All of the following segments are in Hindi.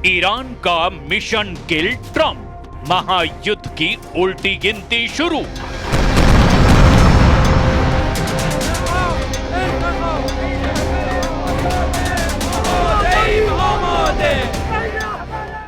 ईरान का मिशन किल ट्रंप, महायुद्ध की उल्टी गिनती शुरू।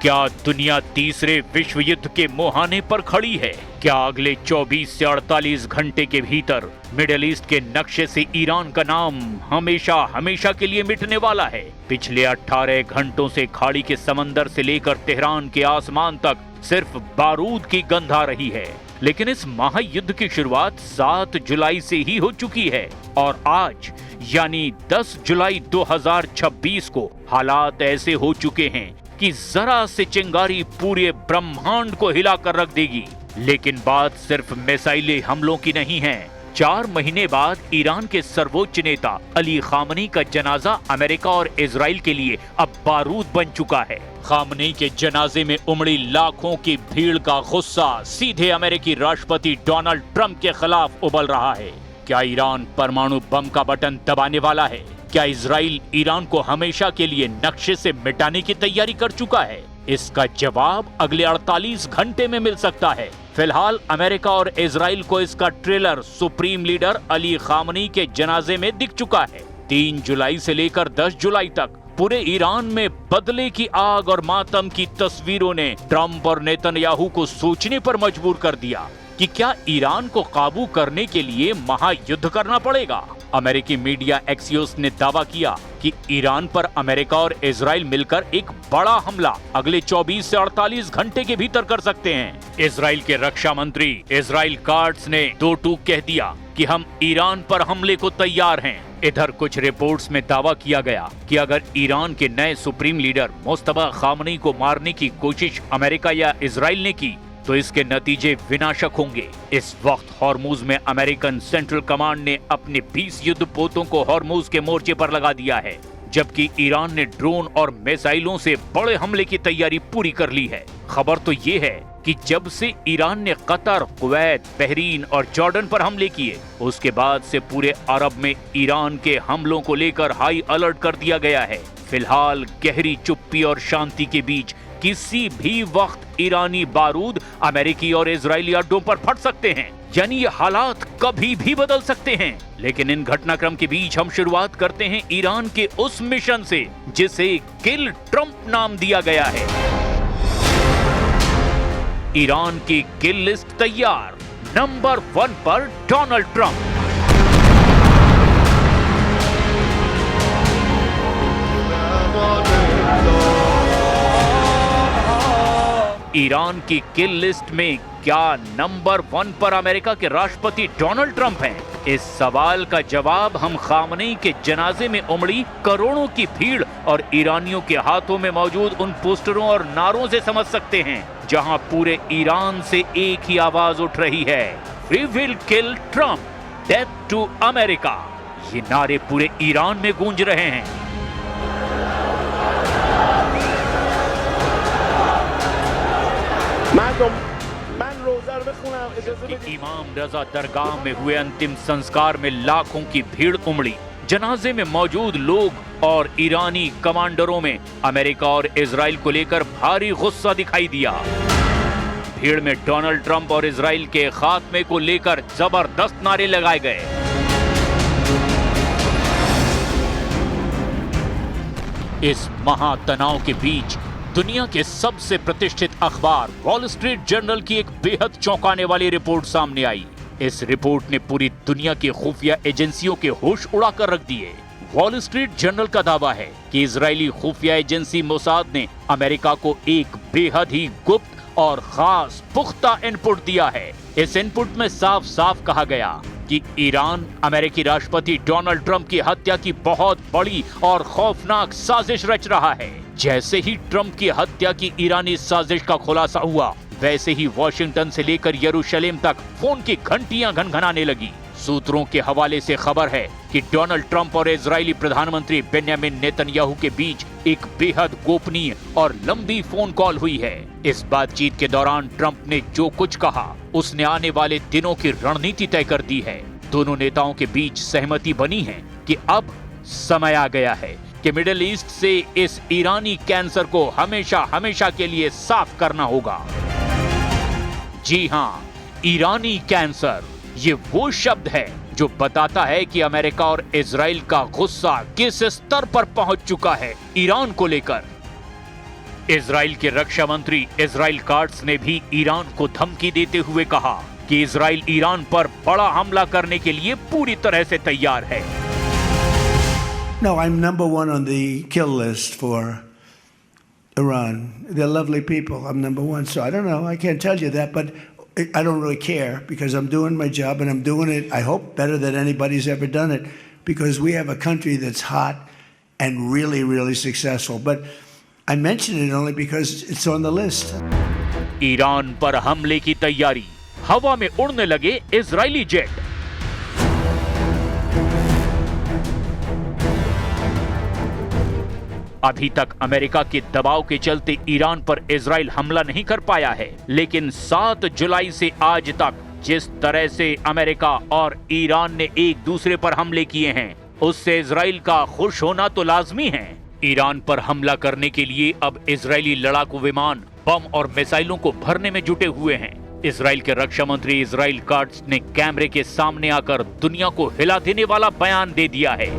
क्या दुनिया तीसरे विश्व युद्ध के मुहाने पर खड़ी है? क्या अगले 24 से 48 घंटे के भीतर मिडिल ईस्ट के नक्शे से ईरान का नाम हमेशा हमेशा के लिए मिटने वाला है? पिछले 18 घंटों से खाड़ी के समंदर से लेकर तेहरान के आसमान तक सिर्फ बारूद की गंध आ रही है। लेकिन इस महायुद्ध की शुरुआत 7 जुलाई से ही हो चुकी है और आज यानी 10 जुलाई 2026 को हालात ऐसे हो चुके हैं कि जरा से चिंगारी पूरे ब्रह्मांड को हिलाकर रख देगी। लेकिन बात सिर्फ मिसाइली हमलों की नहीं है। 4 महीने बाद ईरान के सर्वोच्च नेता अली खामनी का जनाजा अमेरिका और इजराइल के लिए अब बारूद बन चुका है। खामनी के जनाजे में उमड़ी लाखों की भीड़ का गुस्सा सीधे अमेरिकी राष्ट्रपति डोनाल्ड ट्रंप के खिलाफ उबल रहा है। क्या ईरान परमाणु बम का बटन दबाने वाला है? क्या इजराइल ईरान को हमेशा के लिए नक्शे से मिटाने की तैयारी कर चुका है? इसका जवाब अगले 48 घंटे में मिल सकता है। फिलहाल अमेरिका और इजराइल को इसका ट्रेलर सुप्रीम लीडर अली खामनी के जनाजे में दिख चुका है। 3 जुलाई से लेकर 10 जुलाई तक पूरे ईरान में बदले की आग और मातम की तस्वीरों ने ट्रंप और नेतन्याहू को सोचने पर मजबूर कर दिया कि क्या ईरान को काबू करने के लिए महायुद्ध करना पड़ेगा। अमेरिकी मीडिया एक्सियोस ने दावा किया कि ईरान पर अमेरिका और इजराइल मिलकर एक बड़ा हमला अगले 24 से 48 घंटे के भीतर कर सकते हैं। इजराइल के रक्षा मंत्री इजराइल काट्ज ने 2 टूक कह दिया कि हम ईरान पर हमले को तैयार हैं। इधर कुछ रिपोर्ट्स में दावा किया गया कि अगर ईरान के नए सुप्रीम लीडर मुस्तफा खामनी को मारने की कोशिश अमेरिका या इजराइल ने की तो इसके नतीजे विनाशक होंगे। इस वक्त हॉर्मुज में अमेरिकन सेंट्रल कमांड ने अपने 20 युद्धपोतों को हॉर्मुज के मोर्चे पर लगा दिया है, जबकि ईरान ने ड्रोन और मिसाइलों से बड़े हमले की तैयारी पूरी कर ली है। खबर तो ये है कि जब से ईरान ने कतर, कुवैत, बहरीन और जॉर्डन पर हमले किए, उसके बाद से पूरे अरब में ईरान के हमलों को लेकर हाई अलर्ट कर दिया गया है। फिलहाल गहरी चुप्पी और शांति के बीच किसी भी वक्त ईरानी बारूद अमेरिकी और इजरायली अड्डों पर फट सकते हैं, यानी ये हालात कभी भी बदल सकते हैं। लेकिन इन घटनाक्रम के बीच हम शुरुआत करते हैं ईरान के उस मिशन से जिसे किल ट्रंप नाम दिया गया है। ईरान की किल लिस्ट तैयार। नंबर 1 पर डोनाल्ड ट्रंप। ईरान की किल लिस्ट में क्या नंबर 1 पर अमेरिका के राष्ट्रपति डोनाल्ड ट्रंप हैं? इस सवाल का जवाब हम खामनी के जनाजे में उमड़ी करोड़ों की भीड़ और ईरानियों के हाथों में मौजूद उन पोस्टरों और नारों से समझ सकते हैं, जहां पूरे ईरान से एक ही आवाज उठ रही है, we will kill Trump, death to America. ये नारे पूरे ईरान में गूंज रहे हैं। इमाम रजा दरगाह में हुए अंतिम संस्कार में लाखों की भीड़ उमड़ी। जनाजे में मौजूद लोग और ईरानी कमांडरों में अमेरिका और इजराइल को लेकर भारी गुस्सा दिखाई दिया। भीड़ में डोनाल्ड ट्रंप और इजराइल के खात्मे को लेकर जबरदस्त नारे लगाए गए। इस महातनाव के बीच दुनिया के सबसे प्रतिष्ठित अखबार वॉल स्ट्रीट जर्नल की एक बेहद चौंकाने वाली रिपोर्ट सामने आई। इस रिपोर्ट ने पूरी दुनिया की खुफिया एजेंसियों के होश उड़ाकर रख दिए। वॉल स्ट्रीट जर्नल का दावा है कि इजरायली खुफिया एजेंसी मोसाद ने अमेरिका को एक बेहद ही गुप्त और खास पुख्ता इनपुट दिया है। इस इनपुट में साफ साफ कहा गया कि ईरान अमेरिकी राष्ट्रपति डोनाल्ड ट्रंप की हत्या की बहुत बड़ी और खौफनाक साजिश रच रहा है। जैसे ही ट्रंप की हत्या की ईरानी साजिश का खुलासा हुआ, वैसे ही वॉशिंगटन से लेकर यरूशलेम तक फोन की घंटियां घनघनाने लगी। सूत्रों के हवाले से खबर है कि डोनाल्ड ट्रंप और इजरायली प्रधानमंत्री बेंयामिन नेतन्याहू के बीच एक बेहद गोपनीय और लंबी फोन कॉल हुई है। इस बातचीत के दौरान ट्रंप ने जो कुछ कहा, उसने आने वाले दिनों की रणनीति तय कर दी है। दोनों नेताओं के बीच सहमति बनी है कि अब समय आ गया है कि मिडिल ईस्ट से इस ईरानी कैंसर को हमेशा हमेशा के लिए साफ करना होगा। जी हां, ईरानी कैंसर, ये वो शब्द है जो बताता है कि अमेरिका और इजराइल का गुस्सा किस स्तर पर पहुंच चुका है ईरान को लेकर। इजराइल के रक्षा मंत्री इजराइल काट्स ने भी ईरान को धमकी देते हुए कहा कि इजराइल ईरान पर बड़ा हमला करने के लिए पूरी तरह से तैयार है। No, I'm number one on the kill list for Iran. They're lovely people. I'm number one. So I don't know. I can't tell you that, but I don't really care because I'm doing my job and I'm doing it, I hope, better than anybody's ever done it because we have a country that's hot and really, really successful. But I mention it only because it's on the list. Iran पर हमले की तैयारी, हवा में उड़ने लगे इजरायली जेट। अभी तक अमेरिका के दबाव के चलते ईरान पर इजराइल हमला नहीं कर पाया है, लेकिन 7 जुलाई से आज तक जिस तरह से अमेरिका और ईरान ने एक दूसरे पर हमले किए हैं, उससे इजराइल का खुश होना तो लाजमी है। ईरान पर हमला करने के लिए अब इजरायली लड़ाकू विमान बम और मिसाइलों को भरने में जुटे हुए हैं। इजराइल के रक्षा मंत्री इजराइल काट्स ने कैमरे के सामने आकर दुनिया को हिला देने वाला बयान दे दिया है।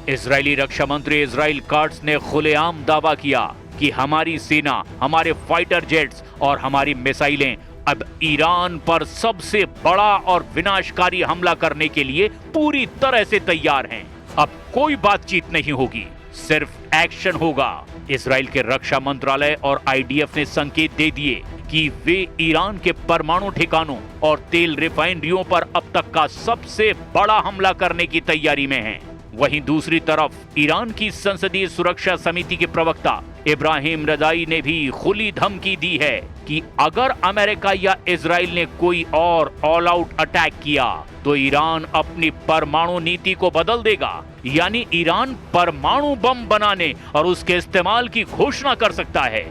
इजरायली रक्षा मंत्री इजराइल काट्स ने खुलेआम दावा किया कि हमारी सेना, हमारे फाइटर जेट्स और हमारी मिसाइलें अब ईरान पर सबसे बड़ा और विनाशकारी हमला करने के लिए पूरी तरह से तैयार हैं। अब कोई बातचीत नहीं होगी, सिर्फ एक्शन होगा। इजराइल के रक्षा मंत्रालय और आईडीएफ ने संकेत दे दिए कि वे ईरान के परमाणु ठिकानों और तेल रिफाइनरियों पर अब तक का सबसे बड़ा हमला करने की तैयारी में हैं। वहीं दूसरी तरफ ईरान की संसदीय सुरक्षा समिति के प्रवक्ता इब्राहिम रजाई ने भी खुली धमकी दी है कि अगर अमेरिका या इजराइल ने कोई और ऑल आउट अटैक किया तो ईरान अपनी परमाणु नीति को बदल देगा, यानी ईरान परमाणु बम बनाने और उसके इस्तेमाल की घोषणा कर सकता है।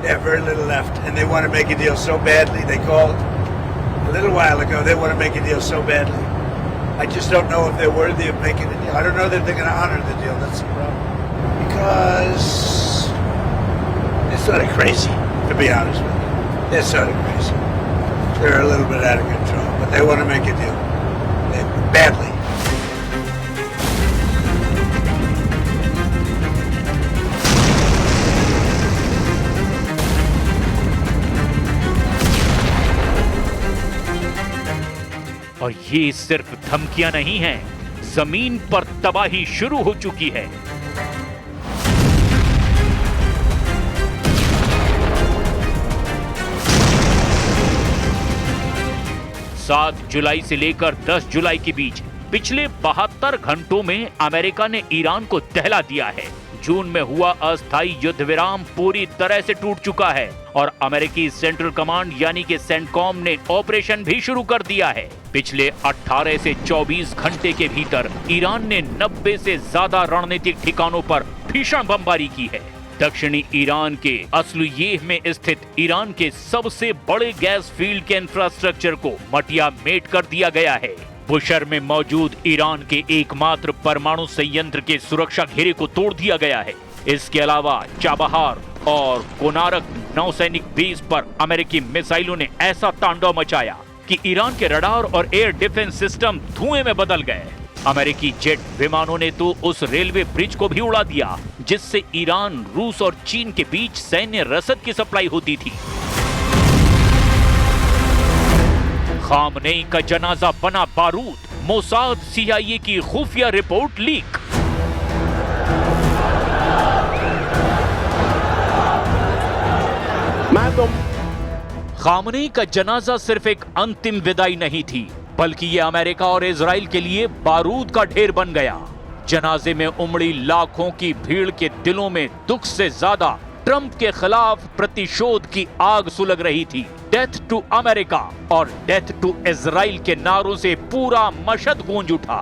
They have very little left, and they want to make a deal so badly. They called a little while ago. They want to make a deal so badly. I just don't know if they're worthy of making a deal. I don't know that they're going to honor the deal. That's the problem. Because they're sort of crazy, to be honest with you. They're sort of crazy. They're a little bit out of control, but they want to make a deal. Badly. और ये सिर्फ धमकियां नहीं हैं, जमीन पर तबाही शुरू हो चुकी है। सात जुलाई से लेकर 10 जुलाई के बीच पिछले 72 घंटों में अमेरिका ने ईरान को दहला दिया है। जून में हुआ अस्थायी युद्ध विराम पूरी तरह से टूट चुका है और अमेरिकी सेंट्रल कमांड यानी कि सेंटकॉम ने ऑपरेशन भी शुरू कर दिया है। पिछले 18 से 24 घंटे के भीतर ईरान ने 90 से ज्यादा रणनीतिक ठिकानों पर भीषण बमबारी की है। दक्षिणी ईरान के असलुयेह में स्थित ईरान के सबसे बड़े गैस फील्ड के इंफ्रास्ट्रक्चर को मटिया मेट कर दिया गया है। बुशर में मौजूद ईरान के एकमात्र परमाणु संयंत्र के सुरक्षा घेरे को तोड़ दिया गया है। इसके अलावा चाबहार और कोनारक नौसैनिक बेस पर अमेरिकी मिसाइलों ने ऐसा तांडव मचाया कि ईरान के रडार और एयर डिफेंस सिस्टम धुएं में बदल गए। अमेरिकी जेट विमानों ने तो उस रेलवे ब्रिज को भी उड़ा दिया जिससे ईरान, रूस और चीन के बीच सैन्य रसद की सप्लाई होती थी। खामनेई का जनाजा बना बारूद, मोसाद सीआईए की खुफिया रिपोर्ट लीक। खामनेई का जनाजा सिर्फ एक अंतिम विदाई नहीं थी, बल्कि ये अमेरिका और इजराइल के लिए बारूद का ढेर बन गया। जनाजे में उमड़ी लाखों की भीड़ के दिलों में दुख से ज्यादा ट्रंप के खिलाफ प्रतिशोध की आग सुलग रही थी। डेथ टू अमेरिका और डेथ टू इजराइल के नारों से पूरा मशहद गूंज उठा।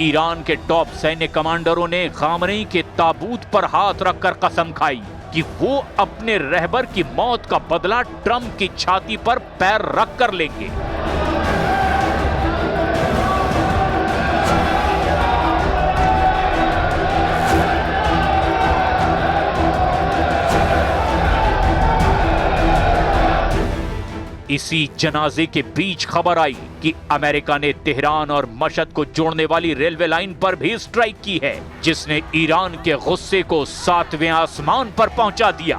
ईरान के टॉप सैन्य कमांडरों ने खामनेई के ताबूत पर हाथ रखकर कसम खाई कि वो अपने रहबर की मौत का बदला ट्रंप की छाती पर पैर रख कर लेंगे। इसी जनाजे के बीच खबर आई कि अमेरिका ने तेहरान और मशहद को जोड़ने वाली रेलवे लाइन पर भी स्ट्राइक की है, जिसने ईरान के गुस्से को 7वें आसमान पर पहुंचा दिया।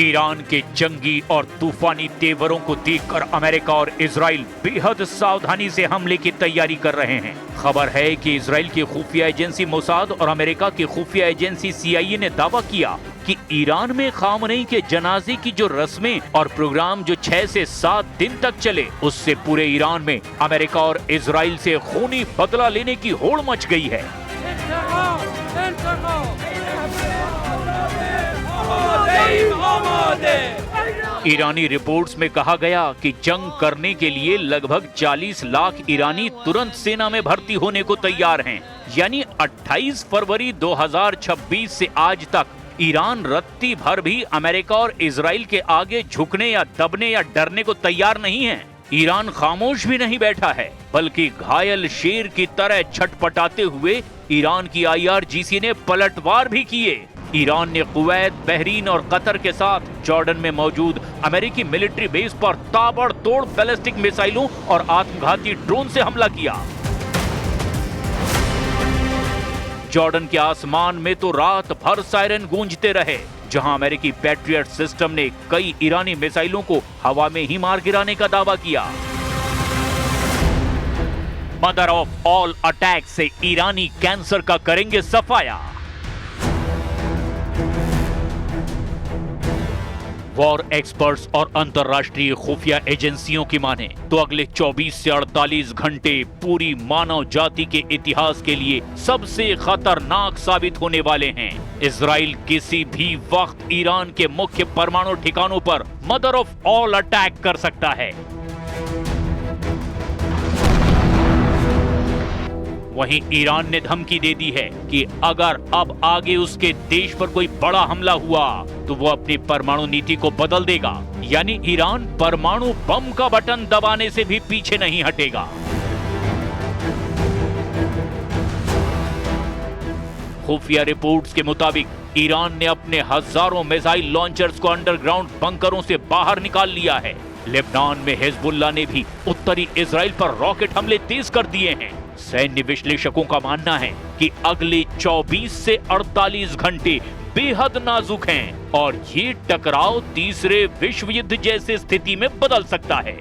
ईरान के जंगी और तूफानी तेवरों को देखकर अमेरिका और इजराइल बेहद सावधानी से हमले की तैयारी कर रहे हैं। खबर है कि इजराइल की खुफिया एजेंसी मोसाद और अमेरिका की खुफिया एजेंसी CIA ने दावा किया कि ईरान में खामनेई के जनाजे की जो रस्में और प्रोग्राम जो 6 से 7 दिन तक चले, उससे पूरे ईरान में अमेरिका और इजराइल से खूनी बदला लेने की होड़ मच गई है। ईरानी रिपोर्ट्स में कहा गया कि जंग करने के लिए लगभग 40 लाख ईरानी तुरंत सेना में भर्ती होने को तैयार हैं। यानी 28 फरवरी 2026 से आज तक ईरान रत्ती भर भी अमेरिका और इजराइल के आगे झुकने या दबने या डरने को तैयार नहीं है। ईरान खामोश भी नहीं बैठा है, बल्कि घायल शेर की तरह छटपटाते हुए ईरान की IRGC ने पलटवार भी किए। ईरान ने कुवैत, बहरीन और कतर के साथ जॉर्डन में मौजूद अमेरिकी मिलिट्री बेस पर ताबड़तोड़ बैलिस्टिक मिसाइलों और आत्मघाती ड्रोन से हमला किया। जॉर्डन के आसमान में तो रात भर सायरन गूंजते रहे, जहां अमेरिकी पैट्रियट सिस्टम ने कई ईरानी मिसाइलों को हवा में ही मार गिराने का दावा किया। मदर ऑफ ऑल अटैक से ईरानी कैंसर का करेंगे सफाया। वॉर एक्सपर्ट्स और अंतर्राष्ट्रीय खुफिया एजेंसियों की माने तो अगले 24 से 48 घंटे पूरी मानव जाति के इतिहास के लिए सबसे खतरनाक साबित होने वाले हैं। इजराइल किसी भी वक्त ईरान के मुख्य परमाणु ठिकानों पर मदर ऑफ ऑल अटैक कर सकता है। वहीं ईरान ने धमकी दे दी है कि अगर अब आगे उसके देश पर कोई बड़ा हमला हुआ तो वो अपनी परमाणु नीति को बदल देगा। यानी ईरान परमाणु बम का बटन दबाने से भी पीछे नहीं हटेगा। खुफिया रिपोर्ट्स के मुताबिक ईरान ने अपने हजारों मिसाइल लॉन्चर्स को अंडरग्राउंड बंकरों से बाहर निकाल लिया है। लेबनान में हिजबुल्लाह ने भी उत्तरी इजराइल पर रॉकेट हमले तेज कर दिए हैं। सैन्य विश्लेषकों का मानना है कि अगले 24 से 48 घंटे बेहद नाजुक हैं और ये टकराव तीसरे विश्व युद्ध जैसे स्थिति में बदल सकता है।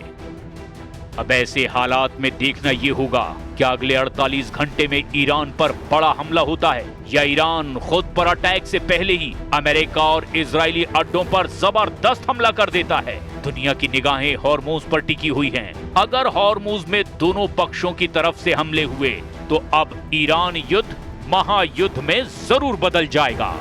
अब ऐसे हालात में देखना ये होगा कि अगले 48 घंटे में ईरान पर बड़ा हमला होता है या ईरान खुद पर अटैक से पहले ही अमेरिका और इजरायली अड्डों पर जबरदस्त हमला कर देता है। दुनिया की निगाहें हॉर्मूज पर टिकी हुई हैं। अगर हॉर्मूज में दोनों पक्षों की तरफ से हमले हुए तो अब ईरान युद्ध महायुद्ध में जरूर बदल जाएगा।